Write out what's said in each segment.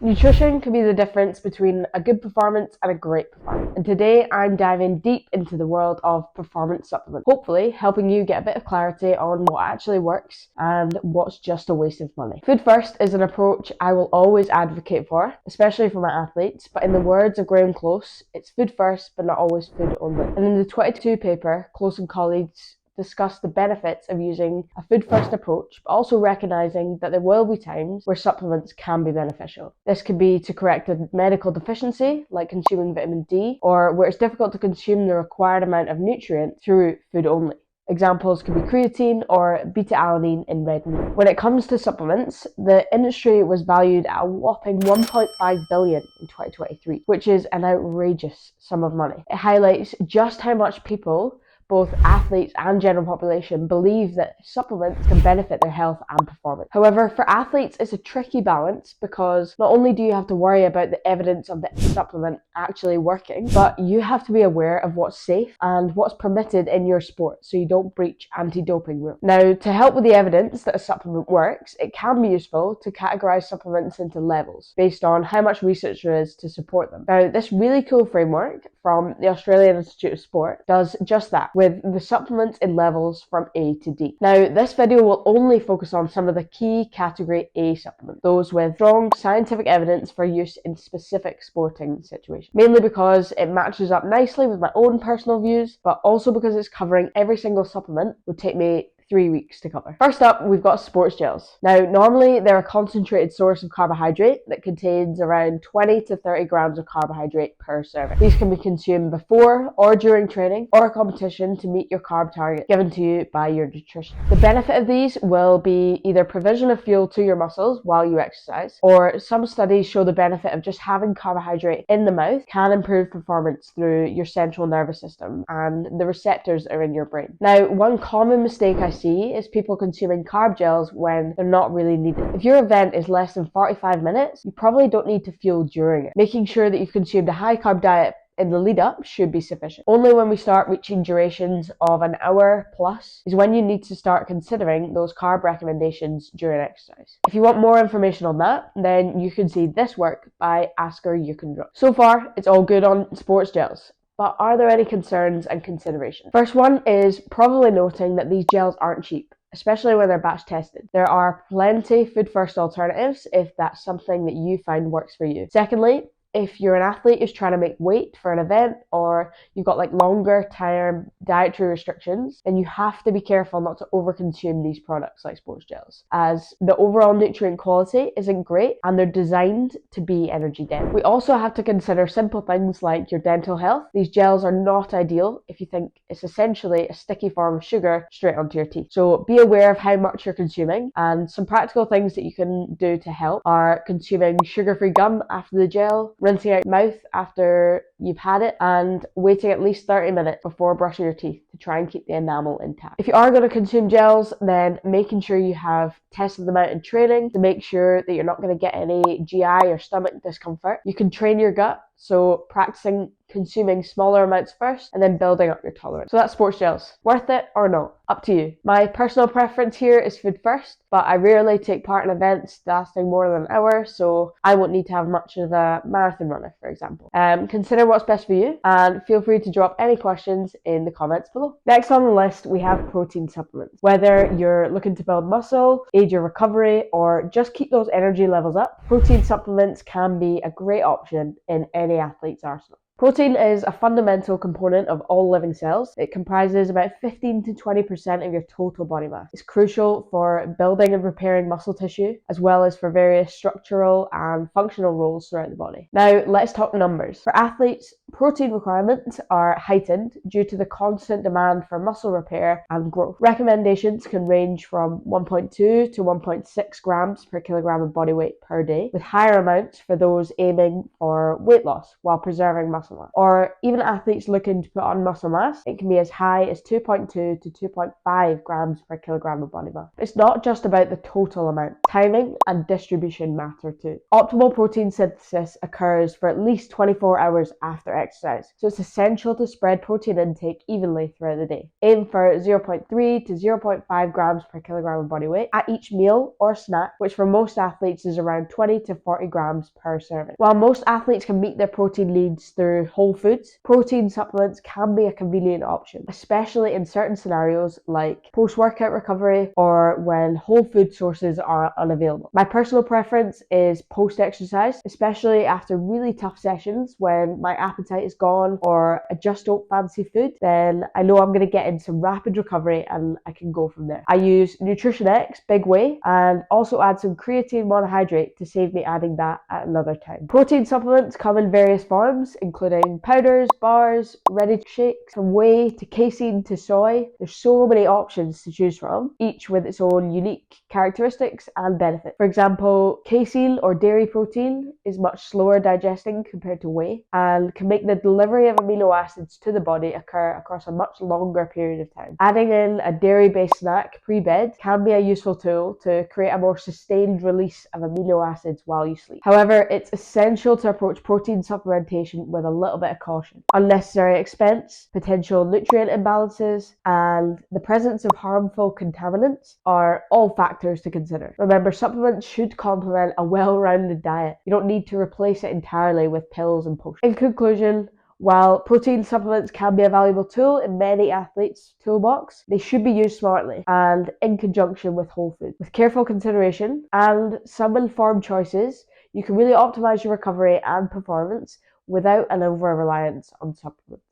Nutrition can be the difference between a good performance and a great performance. And today I'm diving deep into the world of performance supplements, hopefully helping you get a bit of clarity on what actually works and what's just a waste of money. Food first is an approach I will always advocate for, especially for my athletes, but in the words of Graham Close, it's food first but not always food only. And in the 22 paper, Close and colleagues discuss the benefits of using a food-first approach, but also recognizing that there will be times where supplements can be beneficial. This could be to correct a medical deficiency, like consuming vitamin D, or where it's difficult to consume the required amount of nutrient through food only. Examples could be creatine or beta-alanine in red meat. When it comes to supplements, the industry was valued at a whopping $1.5 billion in 2023, which is an outrageous sum of money. It highlights just how much people, both athletes and general population, believe that supplements can benefit their health and performance. However, for athletes, it's a tricky balance because not only do you have to worry about the evidence of the supplement actually working, but you have to be aware of what's safe and what's permitted in your sport so you don't breach anti-doping rules. Now, to help with the evidence that a supplement works, it can be useful to categorize supplements into levels based on how much research there is to support them. Now, this really cool framework from the Australian Institute of Sport does just that, with the supplements in levels from A to D. Now, this video will only focus on some of the key category A supplements, those with strong scientific evidence for use in specific sporting situations, mainly because it matches up nicely with my own personal views, but also because it's covering every single supplement would take me 3 weeks to cover. First up, we've got sports gels. Now, normally they're a concentrated source of carbohydrate that contains around 20 to 30 grams of carbohydrate per serving. These can be consumed before or during training or a competition to meet your carb target given to you by your nutritionist. The benefit of these will be either provision of fuel to your muscles while you exercise, or some studies show the benefit of just having carbohydrate in the mouth can improve performance through your central nervous system and the receptors that are in your brain. Now, one common mistake I see is people consuming carb gels when they're not really needed. If your event is less than 45 minutes, you probably don't need to fuel during it. Making sure that you've consumed a high carb diet in the lead up should be sufficient. Only when we start reaching durations of an hour plus is when you need to start considering those carb recommendations during exercise. If you want more information on that, then you can see this work by Asker Yukendrup. So far, it's all good on sports gels. But are there any concerns and considerations? First one is probably noting that these gels aren't cheap, especially when they're batch tested. There are plenty food first alternatives if that's something that you find works for you. Secondly, if you're an athlete who's trying to make weight for an event, or you've got like longer term dietary restrictions, then you have to be careful not to overconsume these products like sports gels, as the overall nutrient quality isn't great and they're designed to be energy dense. We also have to consider simple things like your dental health. These gels are not ideal if you think it's essentially a sticky form of sugar straight onto your teeth. So be aware of how much you're consuming, and some practical things that you can do to help are consuming sugar-free gum after the gel, rinsing out mouth after you've had it, and waiting at least 30 minutes before brushing your teeth to try and keep the enamel intact. If you are going to consume gels, then making sure you have tested them out in training to make sure that you're not going to get any GI or stomach discomfort. You can train your gut, so practicing consuming smaller amounts first and then building up your tolerance. So that's sports gels. Worth it or not? Up to you. My personal preference here is food first, but I rarely take part in events lasting more than an hour, so I won't need to have much of a marathon runner, for example. Consider what's best for you, and feel free to drop any questions in the comments below. Next on the list, we have protein supplements. Whether you're looking to build muscle, aid your recovery, or just keep those energy levels up, protein supplements can be a great option in any athlete's arsenal. Protein is a fundamental component of all living cells. It comprises about 15 to 20% of your total body mass. It's crucial for building and repairing muscle tissue, as well as for various structural and functional roles throughout the body. Now, let's talk numbers. For athletes, protein requirements are heightened due to the constant demand for muscle repair and growth. Recommendations can range from 1.2 to 1.6 grams per kilogram of body weight per day, with higher amounts for those aiming for weight loss while preserving muscle muscle mass. Or even athletes looking to put on muscle mass, it can be as high as 2.2 to 2.5 grams per kilogram of body mass. It's not just about the total amount. Timing and distribution matter too. Optimal protein synthesis occurs for at least 24 hours after exercise, so it's essential to spread protein intake evenly throughout the day. Aim for 0.3 to 0.5 grams per kilogram of body weight at each meal or snack, which for most athletes is around 20 to 40 grams per serving. While most athletes can meet their protein needs through whole foods, protein supplements can be a convenient option, especially in certain scenarios like post-workout recovery or when whole food sources are unavailable. My personal preference is post-exercise, especially after really tough sessions when my appetite is gone or I just don't fancy food. Then I know I'm going to get in some rapid recovery and I can go from there. I use Nutritionist Big Whey and also add some creatine monohydrate to save me adding that at another time. Protein supplements come in various forms, including powders, bars, ready shakes, from whey to casein to soy. There's so many options to choose from, each with its own unique characteristics and benefits. For example, casein or dairy protein is much slower digesting compared to whey and can make the delivery of amino acids to the body occur across a much longer period of time. Adding in a dairy-based snack pre-bed can be a useful tool to create a more sustained release of amino acids while you sleep. However, it's essential to approach protein supplementation with a little bit of caution. Unnecessary expense, potential nutrient imbalances, and the presence of harmful contaminants are all factors to consider. Remember, supplements should complement a well-rounded diet. You don't need to replace it entirely with pills and potions. In conclusion, while protein supplements can be a valuable tool in many athletes' toolbox, they should be used smartly and in conjunction with whole food. With careful consideration and some informed choices, you can really optimize your recovery and performance without an over-reliance on supplements.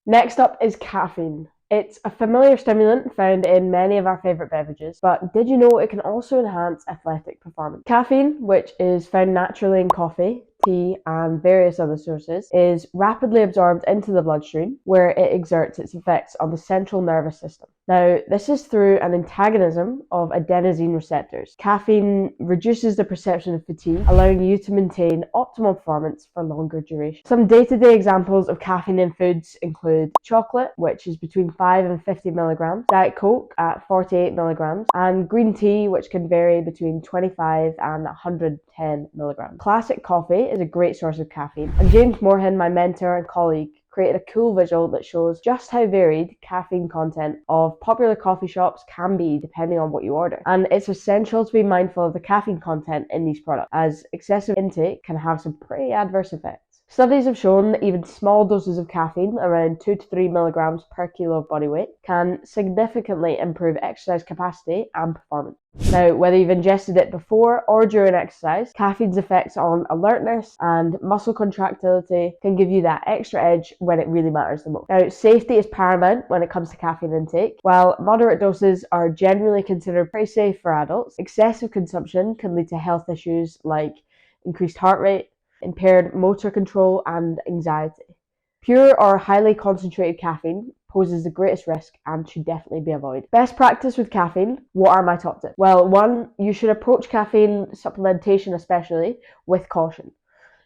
Next up is caffeine. It's a familiar stimulant found in many of our favourite beverages, but did you know it can also enhance athletic performance? Caffeine, which is found naturally in coffee, tea, and various other sources, is rapidly absorbed into the bloodstream, where it exerts its effects on the central nervous system. Now, this is through an antagonism of adenosine receptors. Caffeine reduces the perception of fatigue, allowing you to maintain optimal performance for longer duration. Some day-to-day examples of caffeine in foods include chocolate, which is between 5 and 50 milligrams, Diet Coke at 48 milligrams, and green tea, which can vary between 25 and 110 milligrams. Classic coffee is a great source of caffeine, and James Moorhan, my mentor and colleague, created a cool visual that shows just how varied caffeine content of popular coffee shops can be depending on what you order. And it's essential to be mindful of the caffeine content in these products, as excessive intake can have some pretty adverse effects. Studies have shown that even small doses of caffeine, around 2 to 3 milligrams per kilo of body weight, can significantly improve exercise capacity and performance. Now, whether you've ingested it before or during exercise, caffeine's effects on alertness and muscle contractility can give you that extra edge when it really matters the most. Now, safety is paramount when it comes to caffeine intake. While moderate doses are generally considered pretty safe for adults, excessive consumption can lead to health issues like increased heart rate, impaired motor control, and anxiety. Pure or highly concentrated caffeine poses the greatest risk and should definitely be avoided. Best practice with caffeine. What are my top tips? Well, 1, you should approach caffeine supplementation especially with caution,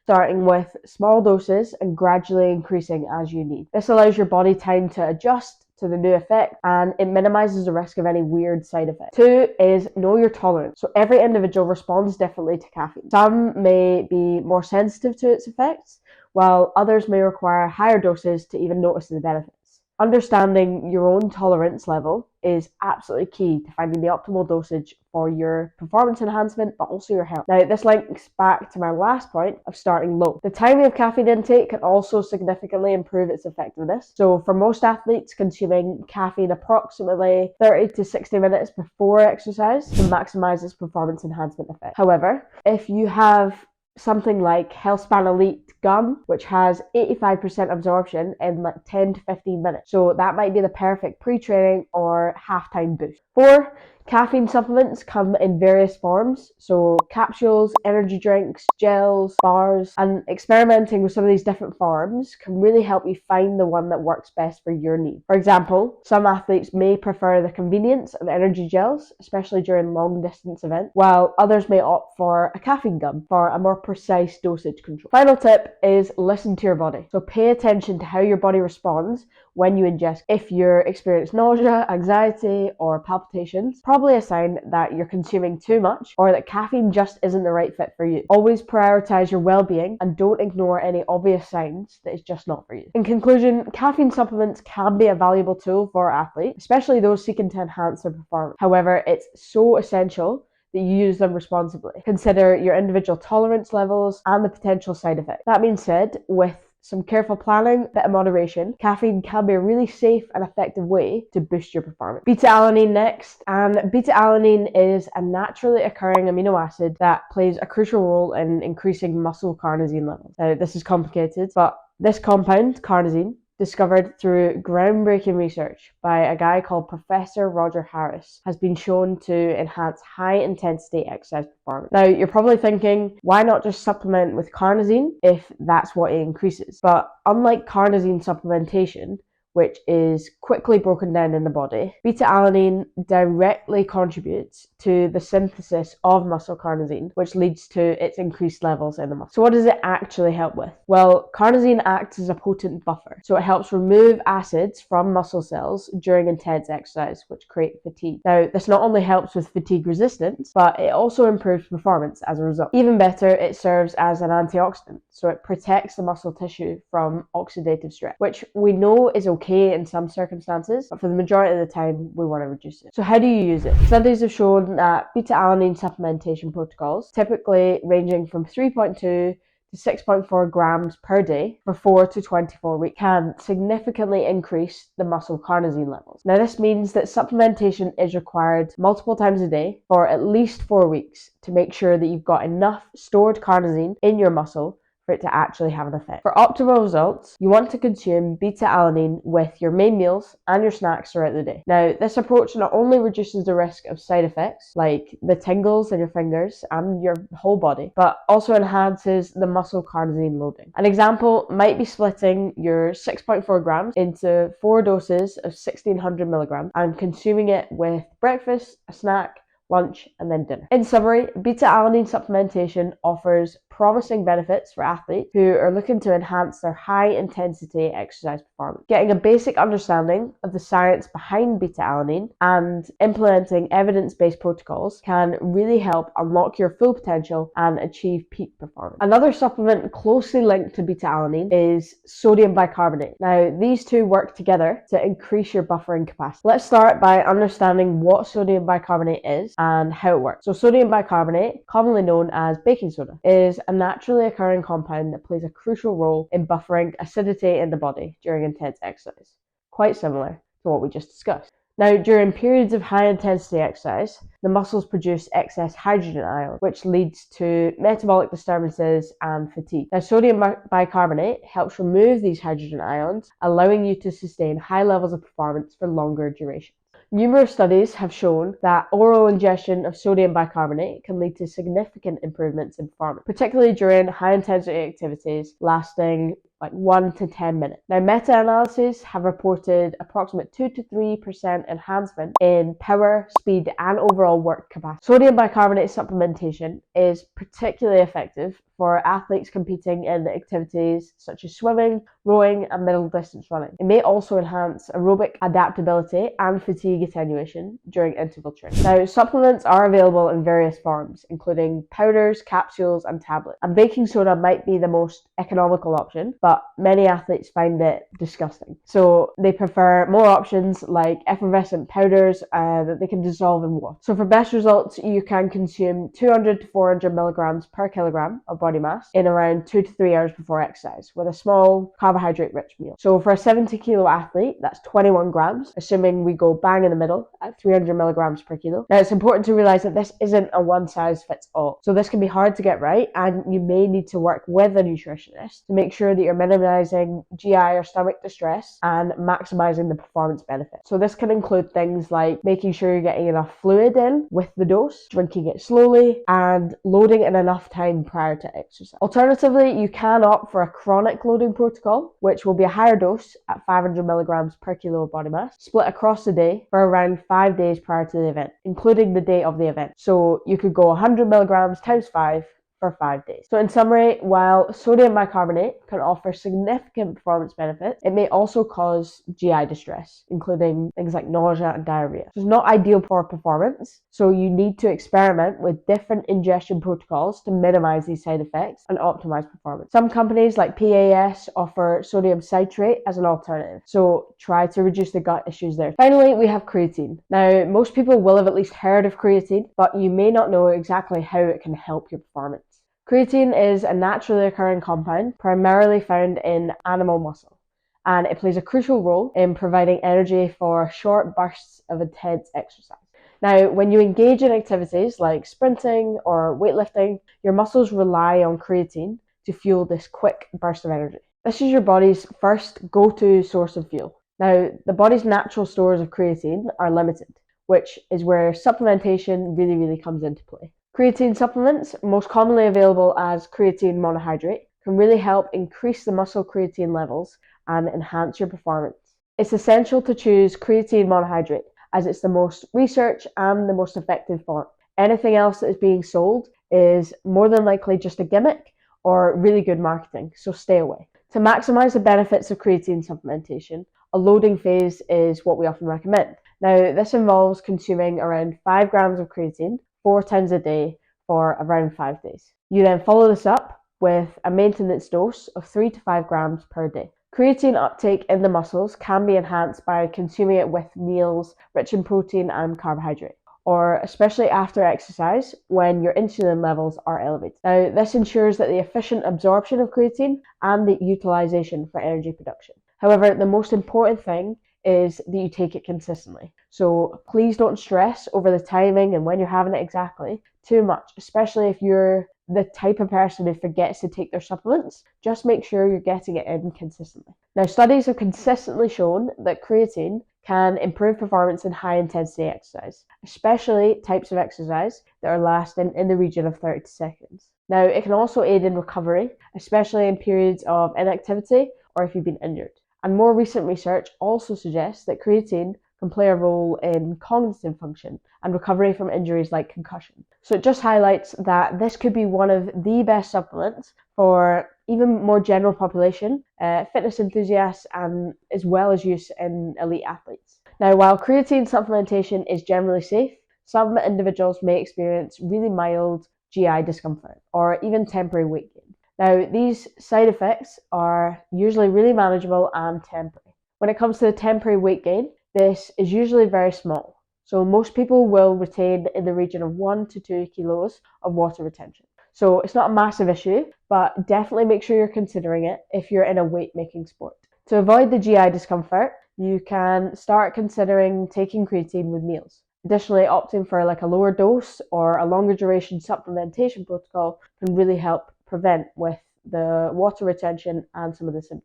starting with small doses and gradually increasing as you need. This allows your body time to adjust to the new effect, and it minimizes the risk of any weird side effects. 2 is know your tolerance. So every individual responds differently to caffeine. Some may be more sensitive to its effects, while others may require higher doses to even notice the benefits. Understanding your own tolerance level is absolutely key to finding the optimal dosage for your performance enhancement, but also your health. Now, this links back to my last point of starting low. The timing of caffeine intake can also significantly improve its effectiveness. So for most athletes, consuming caffeine approximately 30 to 60 minutes before exercise can maximize its performance enhancement effect. However, if you have something like Healthspan Elite gum, which has 85% absorption in like 10 to 15 minutes. So that might be the perfect pre-training or halftime boost. 4, Caffeine supplements come in various forms, so capsules, energy drinks, gels, bars, and experimenting with some of these different forms can really help you find the one that works best for your needs. For example, some athletes may prefer the convenience of energy gels, especially during long distance events, while others may opt for a caffeine gum for a more precise dosage control. Final tip is listen to your body. So pay attention to how your body responds when you ingest. If you experience nausea, anxiety, or palpitations, probably a sign that you're consuming too much or that caffeine just isn't the right fit for you. Always prioritize your well-being and don't ignore any obvious signs that it's just not for you. In conclusion, caffeine supplements can be a valuable tool for athletes, especially those seeking to enhance their performance. However, it's so essential that you use them responsibly. Consider your individual tolerance levels and the potential side effects. That being said, with some careful planning, a bit of moderation, caffeine can be a really safe and effective way to boost your performance. Beta-alanine next, and beta-alanine is a naturally occurring amino acid that plays a crucial role in increasing muscle carnosine levels. Now, this is complicated, but this compound, carnosine, discovered through groundbreaking research by a guy called Professor Roger Harris, has been shown to enhance high-intensity exercise performance. Now, you're probably thinking, why not just supplement with carnosine if that's what it increases? But unlike carnosine supplementation, which is quickly broken down in the body, beta-alanine directly contributes to the synthesis of muscle carnosine, which leads to its increased levels in the muscle. So what does it actually help with? Well, carnosine acts as a potent buffer. So it helps remove acids from muscle cells during intense exercise, which create fatigue. Now, this not only helps with fatigue resistance, but it also improves performance as a result. Even better, it serves as an antioxidant. So it protects the muscle tissue from oxidative stress, which we know is okay in some circumstances, but for the majority of the time, we want to reduce it. So how do you use it? Studies have shown that beta-alanine supplementation protocols, typically ranging from 3.2 to 6.4 grams per day for 4 to 24 weeks, can significantly increase the muscle carnosine levels. Now, this means that supplementation is required multiple times a day for at least 4 weeks to make sure that you've got enough stored carnosine in your muscle for it to actually have an effect. For optimal results, you want to consume beta-alanine with your main meals and your snacks throughout the day. Now, this approach not only reduces the risk of side effects like the tingles in your fingers and your whole body, but also enhances the muscle carnosine loading. An example might be splitting your 6.4 grams into 4 doses of 1600 milligrams and consuming it with breakfast, a snack, lunch, and then dinner. In summary, beta-alanine supplementation offers promising benefits for athletes who are looking to enhance their high-intensity exercise performance. Getting a basic understanding of the science behind beta-alanine and implementing evidence-based protocols can really help unlock your full potential and achieve peak performance. Another supplement closely linked to beta-alanine is sodium bicarbonate. Now, these two work together to increase your buffering capacity. Let's start by understanding what sodium bicarbonate is and how it works. So sodium bicarbonate, commonly known as baking soda, is a naturally occurring compound that plays a crucial role in buffering acidity in the body during intense exercise, quite similar to what we just discussed. Now, during periods of high intensity exercise, the muscles produce excess hydrogen ions, which leads to metabolic disturbances and fatigue. Now, sodium bicarbonate helps remove these hydrogen ions, allowing you to sustain high levels of performance for longer durations. Numerous studies have shown that oral ingestion of sodium bicarbonate can lead to significant improvements in performance, particularly during high-intensity activities lasting like 1 to 10 minutes. Now, meta-analyses have reported approximate 2 to 3% enhancement in power, speed, and overall work capacity. Sodium bicarbonate supplementation is particularly effective for athletes competing in activities such as swimming, rowing, and middle distance running. It may also enhance aerobic adaptability and fatigue attenuation during interval training. Now, supplements are available in various forms, including powders, capsules, and tablets. And baking soda might be the most economical option, but many athletes find it disgusting. So they prefer more options like effervescent powders that they can dissolve in water. So for best results, you can consume 200 to 400 milligrams per kilogram of body body mass in around 2 to 3 hours before exercise with a small carbohydrate-rich meal. So for a 70-kilo athlete, that's 21 grams, assuming we go bang in the middle at 300 milligrams per kilo. Now, it's important to realize that this isn't a one-size-fits-all. So this can be hard to get right, and you may need to work with a nutritionist to make sure that you're minimizing GI or stomach distress and maximizing the performance benefit. So this can include things like making sure you're getting enough fluid in with the dose, drinking it slowly, and loading in enough time prior to exercise. Alternatively, you can opt for a chronic loading protocol, which will be a higher dose at 500 milligrams per kilo of body mass, split across the day for around 5 days prior to the event, including the day of the event. So you could go 100 milligrams times 5 for 5 days. So in summary, while sodium bicarbonate can offer significant performance benefits, it may also cause GI distress, including things like nausea and diarrhea. So it's not ideal for performance, so you need to experiment with different ingestion protocols to minimize these side effects and optimize performance. Some companies like PAS offer sodium citrate as an alternative, so try to reduce the gut issues there. Finally, we have creatine. Now, most people will have at least heard of creatine, but you may not know exactly how it can help your performance. Creatine is a naturally occurring compound primarily found in animal muscle, and it plays a crucial role in providing energy for short bursts of intense exercise. Now, when you engage in activities like sprinting or weightlifting, your muscles rely on creatine to fuel this quick burst of energy. This is your body's first go-to source of fuel. Now, the body's natural stores of creatine are limited, which is where supplementation really comes into play. Creatine supplements, most commonly available as creatine monohydrate, can really help increase the muscle creatine levels and enhance your performance. It's essential to choose creatine monohydrate as it's the most researched and the most effective form. Anything else that is being sold is more than likely just a gimmick or really good marketing, so stay away. To maximize the benefits of creatine supplementation, a loading phase is what we often recommend. Now, this involves consuming around 5 grams of creatine 4 times a day for around 5 days. You then follow this up with a maintenance dose of 3 to 5 grams per day. Creatine uptake in the muscles can be enhanced by consuming it with meals rich in protein and carbohydrate, or especially after exercise when your insulin levels are elevated. Now, this ensures that the efficient absorption of creatine and the utilization for energy production. However, the most important thing is that you take it consistently. So please don't stress over the timing and when you're having it exactly too much, especially if you're the type of person who forgets to take their supplements. Just make sure you're getting it in consistently. Now, studies have consistently shown that creatine can improve performance in high intensity exercise, especially types of exercise that are lasting in the region of 30 seconds. Now, it can also aid in recovery, especially in periods of inactivity or if you've been injured. And more recent research also suggests that creatine can play a role in cognitive function and recovery from injuries like concussion. So it just highlights that this could be one of the best supplements for even more general population, fitness enthusiasts, and as well as use in elite athletes. Now, while creatine supplementation is generally safe, some individuals may experience really mild GI discomfort or even temporary weight gain. Now, these side effects are usually really manageable and temporary. When it comes to the temporary weight gain, this is usually very small. So most people will retain in the region of 1 to 2 kilos of water retention. So it's not a massive issue, but definitely make sure you're considering it if you're in a weight-making sport. To avoid the GI discomfort, you can start considering taking creatine with meals. Additionally, opting for like a lower dose or a longer duration supplementation protocol can really help prevent with the water retention and some of the symptoms.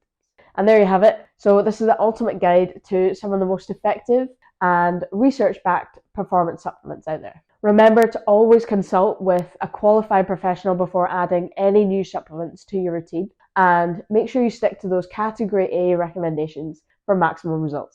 And there you have it. So this is the ultimate guide to some of the most effective and research-backed performance supplements out there. Remember to always consult with a qualified professional before adding any new supplements to your routine, and make sure you stick to those category A recommendations for maximum results.